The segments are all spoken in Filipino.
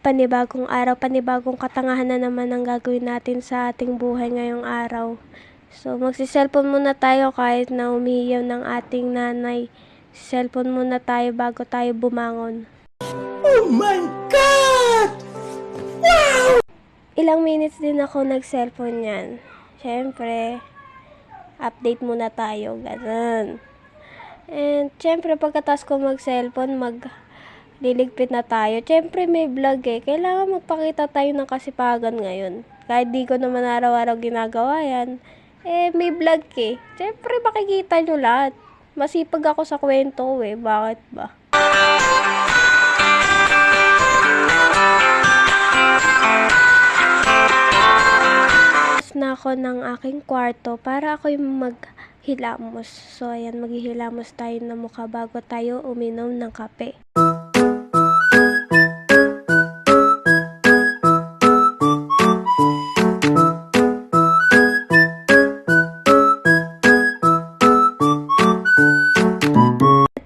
Panibagong araw, panibagong katangahan na naman ang gagawin natin sa ating buhay ngayong araw. So, magsi-cellphone muna tayo kahit na umiiyaw ng ating nanay. Cellphone muna tayo bago tayo bumangon. Oh my God! Wow! Ilang minutes din ako nag-cellphone yan. Siyempre, update muna tayo, ganun. And, siyempre, pagkatapos ko mag-cellphone, liligpit na tayo. Siyempre, may vlog eh. Kailangan magpakita tayo ng kasipagan ngayon. Kahit di ko naman araw-araw ginagawa yan. May vlog eh. Siyempre, makikita nyo lahat. Masipag ako sa kwento eh. Bakit ba? Na ako ng aking kwarto para ako yung maghilamos. So, ayan, maghihilamos tayo ng mukha bago tayo uminom ng kape.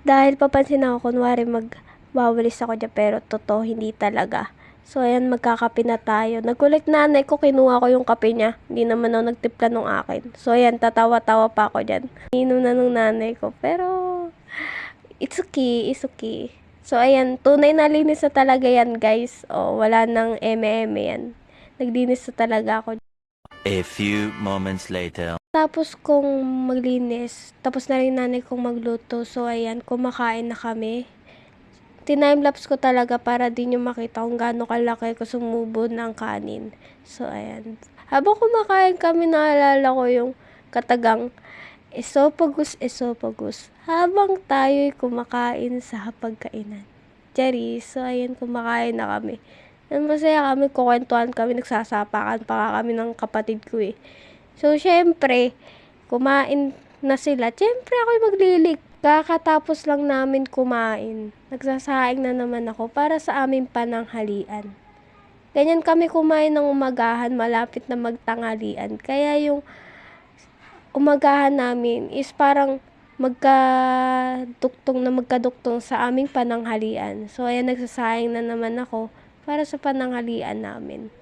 Dahil papansin ako, kunwari magwawalis ako dyan, pero totoo, hindi talaga. So, ayan, magkakape na tayo. Nagulat nanay ko, kinuha ko yung kape niya. Hindi naman ako nagtimpla nung akin. So, ayan, tatawa-tawa pa ako dyan. Inom na nung nanay ko. Pero, it's okay, it's okay. So, ayan, tunay na linis na talaga yan, guys. O, wala nang eme-eme yan. Naglinis na talaga ako. A few moments later. Tapos kong maglinis, tapos na rin nanay kong magluto. So, ayan, kumakain na kami. Tinimelapse ko talaga para din yung makita kung gaano kalaki ko sumubo ng kanin. So, ayan. Habang kumakain kami, naalala ko yung katagang esophagus, esophagus. Habang tayo'y kumakain sa hapagkainan. Charis. So, ayan, kumakain na kami. Masaya kami, kukwentuhan kami, nagsasapakan pa kami ng kapatid ko eh. So, syempre, kumain na sila. Syempre, ako'y maglilig. Kakatapos lang namin kumain. Nagsasaing na naman ako para sa aming pananghalian. Ganyan kami kumain ng umagahan, malapit na magtanghalian. Kaya yung umagahan namin is parang magkaduktong sa aming pananghalian. So, ayan, nagsasaing na naman ako para sa pananghalian namin.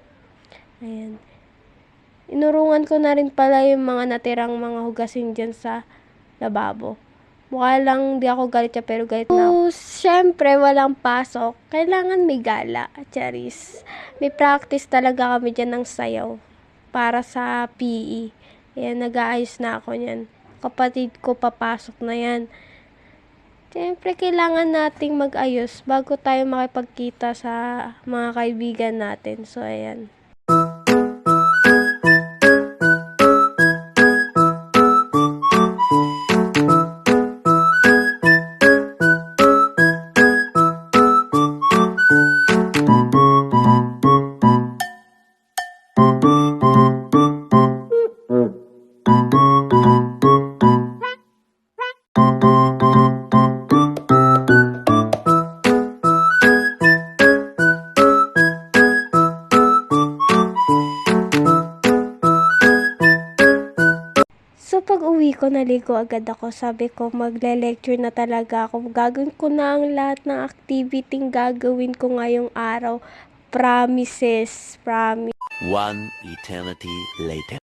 Ayan. Inurungan ko na rin pala yung mga natirang mga hugasin dyan sa lababo. Mukha lang di ako galit siya, pero galit na ako. Siyempre, walang pasok. Kailangan may gala, charis. May practice talaga kami dyan ng sayaw para sa PE. Ayan, nag-aayos na ako niyan. Kapatid ko papasok na yan. Siyempre, kailangan nating mag-ayos bago tayo makipagkita sa mga kaibigan natin. So, ayan. So, pag uwi ko, naligo agad ako. Sabi ko, magle-lecture na talaga ako. Gagawin ko na ang lahat ng activity gagawin ko ngayong araw. Promises, promise. One eternity later.